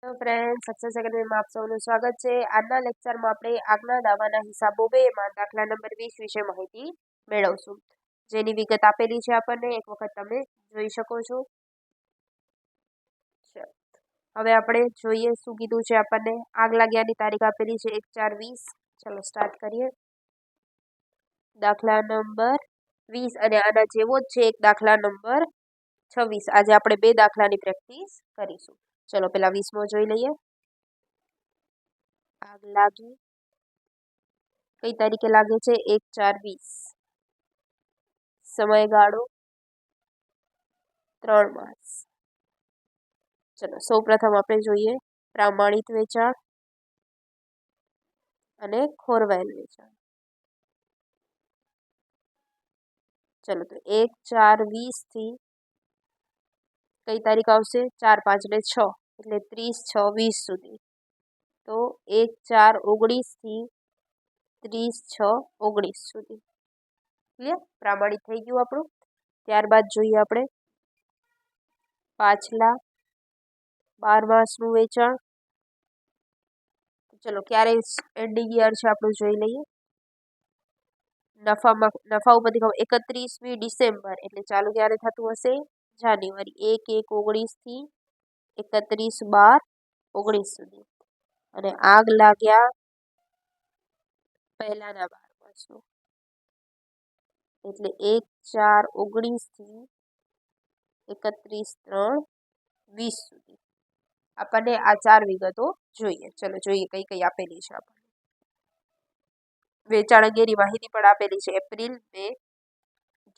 તો friend success એકેડમીમાં આપ સૌનું સ્વાગત છે. આજના લેક્ચરમાં આપણે આગના દાવાના હિસાબો 2માં દાખલા નંબર 20 વિશે માહિતી મેળવશું, જેની વિગત આપેલી છે આપણને. એક વખત તમે જોઈ શકો છો. હવે આપણે જોઈએ શું કીધું છે આપણને. આગ લાગ્યાની તારીખ આપેલી છે 1/4/20. ચલો સ્ટાર્ટ કરીએ. દાખલા નંબર 20 અને આના જેવો જ છે એક દાખલા નંબર 26. આજે આપણે 2 દાખલાની પ્રેક્ટિસ કરીશું. ચલો પેલા 20મો જોઈ લઈએ. આગ લાગી કઈ તારીખે લાગે છે? 1/4/20. સમયગાળો 3 માસ. ચલો સૌ પ્રથમ આપણે જોઈએ પ્રમાણિત વેચાણ અને ખોરવાયેલ વેચાણ. ચલો તો 1/4/20 થી કઈ તારીખ આવશે? 4, 5 ને 6 એટલે 30/6/20 સુધી. તો 1/4/19 થી 30/6/19 સુધી. ક્લિયર? પ્રમાણિત થઈ ગયું આપણું. ત્યારબાદ જોઈએ આપણે પાછલા 12 માસનું વેચાણ. ચલો ક્યારે એન્ડિંગ યર છે આપણું જોઈ લઈએ. નફા ઉપરથી 31મી ડિસેમ્બર એટલે ચાલુ ક્યારે થતું હશે? જાન્યુઆરી. 1/1/19 થી 31/12/19 સુધી. અને આગ લાગ્યા પહેલાના 12 માસનું એટલે 1/4/19 થી 31/3/20 સુધી. આપણને આ 4 વિગતો જોઈએ. ચલો જોઈએ કઈ કઈ આપેલી છે આપણને. વેચાણ અંગેની માહિતી પણ આપેલી છે. એપ્રિલ, મે,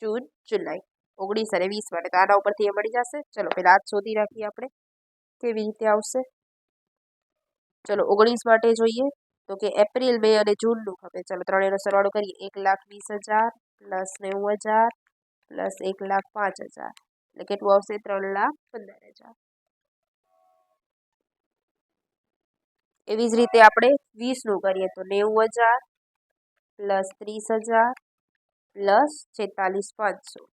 જૂન, જુલાઈ 19 અને 20 માટે. તો આના ઉપરથી એ મળી જશે. ચલો પેલા આ શોધી રાખીએ આપણે કેવી રીતે આવશે. ચલો 19 માટે જોઈએ તો કે એપ્રિલ, મે અને જૂનનું ખપે. ચલો ત્રણેયનો સરવાળો કરીએ. 1,20,000 પ્લસ 90,000 પ્લસ 1,05,000 એટલે કેટલું આવશે? 3,15,000. એવી જ રીતે આપણે 20નું કરીએ તો 90,000 પ્લસ 30,000 પ્લસ 46,500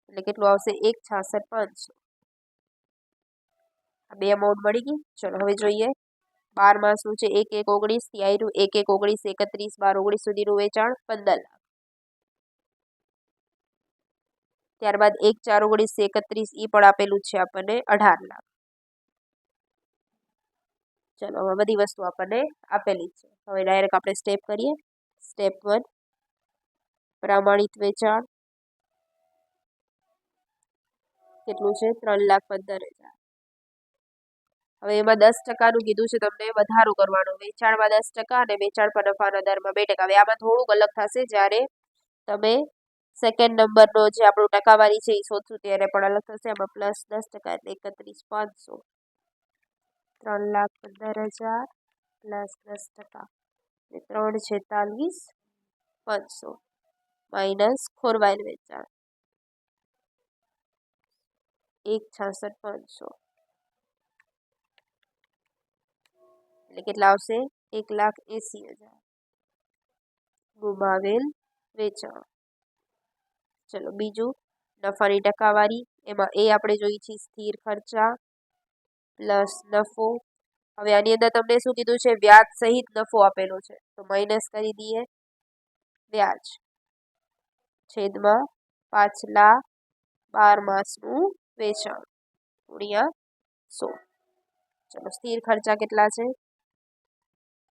એટલે કેટલું આવશે? 1,66,500. આ બે અમાઉન્ટ મળી ગઈ. ચલો હવે જોઈએ 12 માસનું છે 1/1/19 થી આવ્યું 1/1/19 31/12/19 સુધીનું વેચાણ 15 લાખ. ત્યારબાદ 1/4/19 થી 31 ઈ પણ આપેલું છે આપણને 18 લાખ. ચલો હવે બધી વસ્તુ આપણને આપેલી છે. હવે ડાયરેક્ટ આપણે સ્ટેપ કરીએ. સ્ટેપ 1 પ્રમાણિત વેચાણ કેટલું છે? 3,15,000. હવે એમાં 10%નું કીધું છે તમને વધારો કરવાનો. વેચાણમાં 10% અને વેચાણ પર નફાના દરમાં 2%. હવે આમાં થોડુંક અલગ થશે જ્યારે તમે સેકન્ડ નંબરનો જે આપણું ટકાવારી છે એ શોધશું ત્યારે પણ અલગ થશે. આમાં પ્લસ 10% એટલે 31,500. 3,15,000 પ્લસ 10% એટલે 3,46,500 માઇનસ ખોરવાયેલ વેચાણ 1,66,500 એટલે કેટલા આવશે? 1,80,000. ગુમાવેલ વેચાણ. ચલો બીજું નફાની ટકાવારી. એમાં એ આપણે જોઈ છે સ્થિર ખર્ચા પ્લસ નફો. હવે આની અંદર તમને શું કીધું છે? વ્યાજ સહિત નફો આપેલો છે તો માઇનસ કરી દઈએ વ્યાજ છેદમાં પાછલા 12 માસનું વેચાણ ગુણ્યા 100. ચલો સ્થિર ખર્ચા કેટલા છે?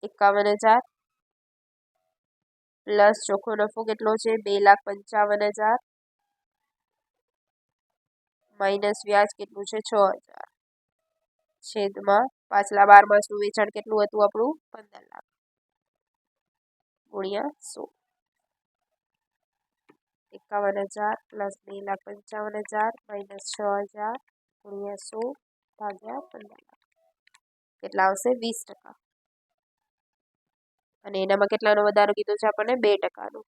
51,000 પ્લસ ચોખ્ખો નફો કેટલો છે? 2,55,000 માઇનસ વ્યાજ કેટલું છે? 6,000 છેદમાં પાછલા 12 માસનું વેચાણ કેટલું હતું આપણું? 15 લાખ ગુણ્યા 100. 51,000 પ્લસ 2,55,000 માઇનસ 6,000 ગુણ્યા 100 ભાગ્યા 15 લાખ કેટલા આવશે? 20%. અને એનામાં કેટલાનો વધારો કીધો છે આપણને? 2%નો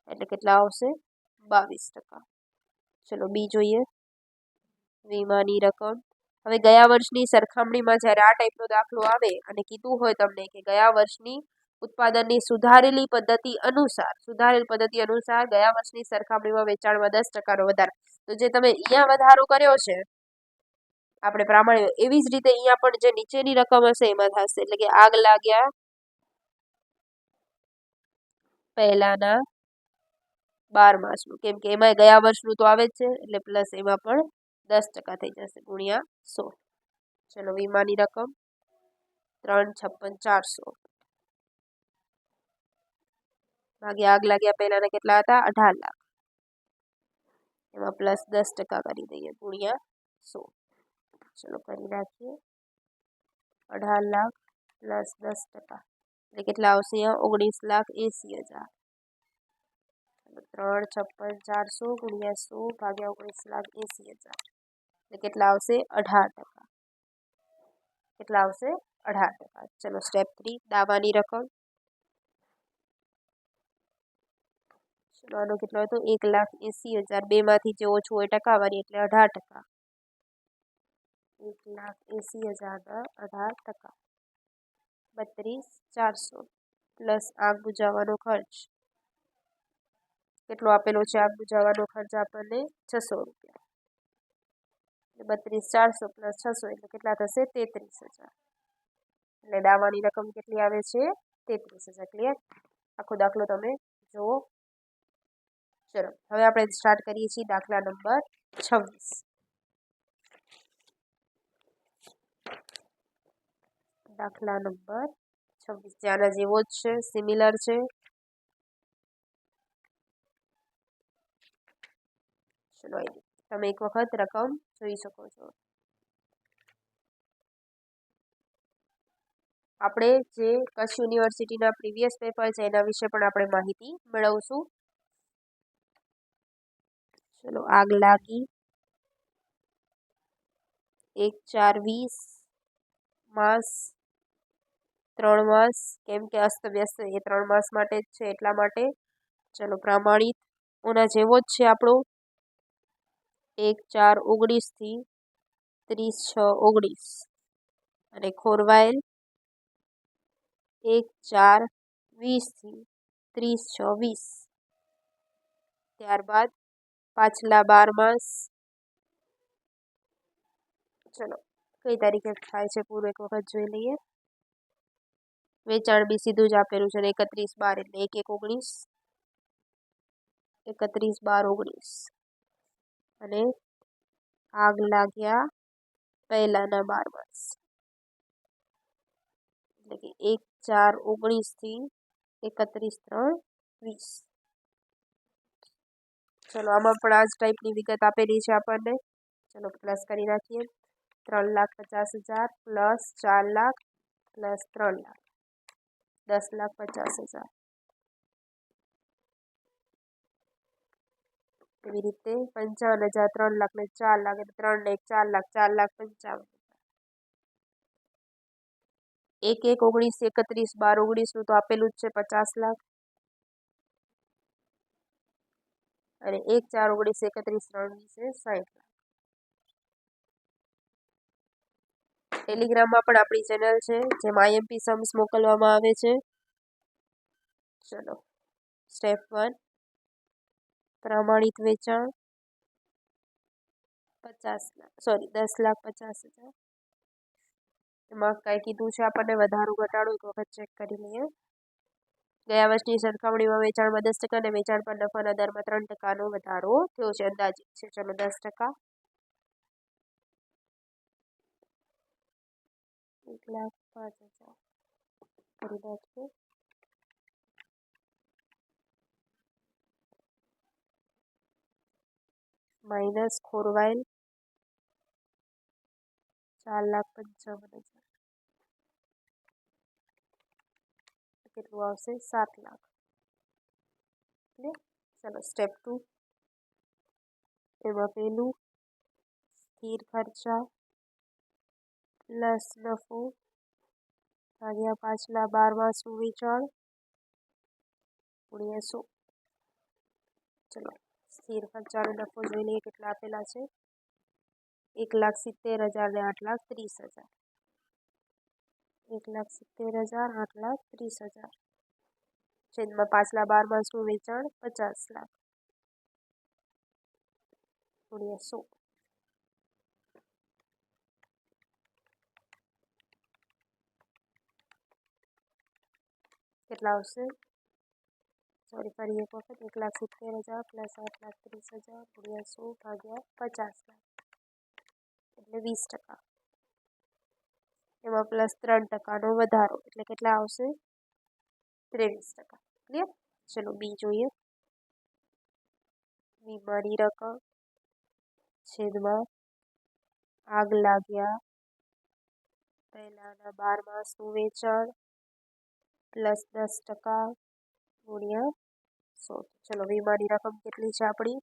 એટલે કેટલા આવશે? 22%. ચલો બી જોઈએ વીમાની રકમ. હવે ગયા વર્ષની સરખામણીમાં જ્યારે આ ટાઈપનો દાખલો આવે અને કીધું હોય તમને કે ગયા વર્ષની ઉત્પાદનની સુધારેલ પદ્ધતિ અનુસાર ગયા વર્ષની સરખામણીમાં વેચાણમાં 10%નો વધારો. તો જે તમે અહીંયા વધારો કર્યો છે આપણે પ્રામાણિક એવી જ રીતે અહીંયા પણ જે નીચેની રકમ હશે એમાં થશે એટલે કે આગ લાગ્યા પહેલાના 12 માસનું, કેમ કે એમાં ગયા વર્ષનું તો આવે જ છે એટલે પ્લસ એમાં પણ 10% થઈ જશે ગુણ્યા 100. ચલો વીમાની રકમ 3,56,400 ભાગ્યા આગ લાગ્યા પહેલાના કેટલા હતા 18 લાખ, એમાં પ્લસ 10% કરી દઈએ ગુણ્યા 100. ચલો કરી નાખીએ 18 લાખ પ્લસ 10% એટલે કેટલા આવશે અહીંયા 19,80,000. 3,56,400 ગુણ્યા 100 ભાગ્યા 19,80,000 એટલે કેટલા આવશે 18%. કેટલા આવશે 18%. ચલો સ્ટેપ 3 દાવાની રકમ. ચલો આનો કેટલો હતો 1,80,000, બેમાંથી જે ઓછું હોય ટકાવારી એટલે 18%. 1,80,000 ના 18%. 32,400 પ્લસ આગ બુઝાવવાનો ખર્ચ. કેટલો આપેલો છે આગ બુઝાવવાનો ખર્ચ આપણને 600 રૂપિયા. 32,400 પ્લસ 600 એટલે કેટલા થશે 33,000. એટલે દાવાની રકમ કેટલી આવે છે 33,000. ક્લિયર? આખો દાખલો તમે જુઓ. ચલો હવે આપણે સ્ટાર્ટ કરીએ છીએ દાખલા નંબર 26. દાખલા નંબર 26 આના જેવો જ છે, સિમિલર છે. ચલો તમે એક વખત રકમ જોઈ શકો છો. આપણે જે કચ્છ યુનિવર્સિટીના પ્રીવિયસ પેપર છે એના વિશે પણ આપણે માહિતી મેળવશું. ચલો આગ લાગી 1/4/20 માસ 3 માસ, કેમ કે અસ્તવ્યસ્ત એ 3 માસ માટે જ છે એટલા માટે. ચલો પ્રમાણિત ઓના જેવો જ છે આપણો 1/4/19 થી 30/6/19 અને ખોરવાયેલ 1/4/20 થી 30/6/20. ત્યારબાદ પાછલા 12 માસ. ચલો કઈ તારીખે થાય છે પૂરું એક વખત જોઈ લઈએ. વેચાણ બી સીધું જ આપેલું છે 31/12 એટલે 1/1/19, 31/12/19 અને આગ લાગ્યા પહેલાના 12 માસ એટલે કે 1/4/19 થી 31/3/20. ચલો આમાં પણ આ જ ટાઈપની વિગત આપેલી છે આપણને. ચલો પ્લસ કરી નાખીએ 3,50,000 પ્લસ 4 લાખ પ્લસ 3 લાખ 10,50,000. એવી રીતે 55,000 3 લાખ ને 4 લાખ એટલે 3 ને 1 4 લાખ 4,55,000. 1/1/19 31/12/19 નું તો આપેલું જ છે 50 લાખ અને 1/4/19 31/3/20 60 લાખ. ટેલિગ્રામમાં પણ આપણી ચેનલ છે જેમાં આઈએમપી સમ્સ મોકલવામાં આવે છે. ચલો સ્ટેપ 1 પ્રમાણિત વેચાણ 10,50,000. એમાં કઈ કીધું છે આપણને વધારો ઘટાડો એક વખત ચેક કરી લઈએ. ગયા વર્ષની સરખામણીમાં વેચાણમાં 10% અને વેચાણ પર નફાના દરમાં 3%નો વધારો થયો છે, અંદાજિત છે. ચલો 10%. 1,05,000 કરી નાખીએ. માઇનસ ખોરવાયેલ 4,55,000 કેટલું આવશે 7 લાખ. ચલો સ્ટેપ 2 એમાં પેલું સ્થિર ખર્ચા પ્લસ નફો ભાગ્યા પાછલા 12 માસનું વેચાણ ગુણ્યા 100. ચલો સ્થિર ખર્ચાનો નફો જોઈ લઈએ કેટલા આપેલા છે 1,70,000 ને 8,30,000. 1,70,000 8,30,000 છેદમાં પાછલા 12 માસનું વેચાણ 50 લાખ ગુણ્યા 100. કેટલા આવશે? સોરી, ફરી એક વખત 1,70,000 પ્લસ 8,30,000 ગુણ્યા 100 ભાગ્યા 50 લાખ એટલે 20%. એમાં પ્લસ 3%નો વધારો એટલે કેટલા આવશે? 23%. ક્લિયર? ચલો બી જોઈએ. વીમાની રકમ છેદમાં આગ લાગ્યા પહેલાના 12 માસનું વેચાણ પ્લસ 10% ગુણ્યા 100. ચલો વીમાની રકમ કેટલી છે આપણી?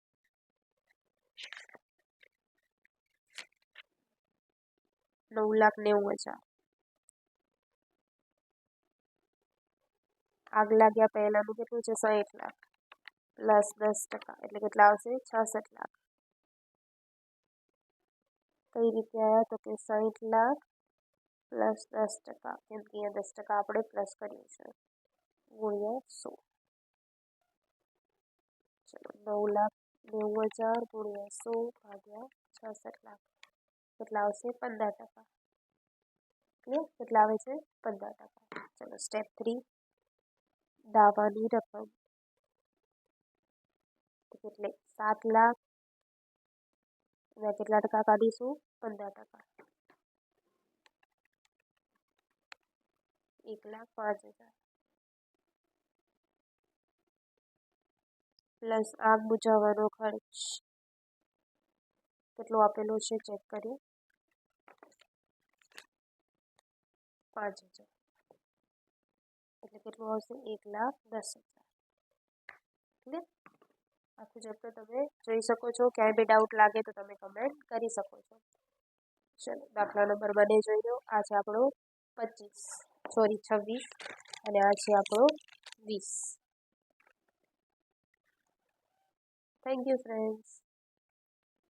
9,90,000. આગ લાગ્યા પહેલાનું કેટલું છે? 60 લાખ પ્લસ 10% એટલે કેટલા આવશે? 66 લાખ. કઈ રીતે આવ્યા? તો કે 60 લાખ પ્લસ 10%, કેમ કે અહીંયા 10% આપણે પ્લસ કરીએ છીએ, ગુણ્યા 100. ચલો 9,90,000 ગુણ્યા 100 ભાગ્યા 66 લાખ કેટલા આવશે? 15%. ક્લિયર? કેટલા આવે છે? 15%. ચલો સ્ટેપ 3, દાવાની રકમ એટલે 7 લાખ એના કેટલા ટકા કાઢીશું? 15%. 1,05,000 પ્લસ આગ બુઝાવવાનો ખર્ચ કેટલો આપેલો છે? ચેક કરીએ. 5,000 એટલે કેટલું આવશે? 1,10,000. ક્લિયર? આખું ચેપ્ટર તમે જોઈ શકો છો. ક્યાંય બી ડાઉટ લાગે તો તમે કમેન્ટ કરી શકો છો. ચલો દાખલા નંબર 2 જોઈ લો. આ છે આપણો 26 અને આ છે આપણો 20. Thank you friends.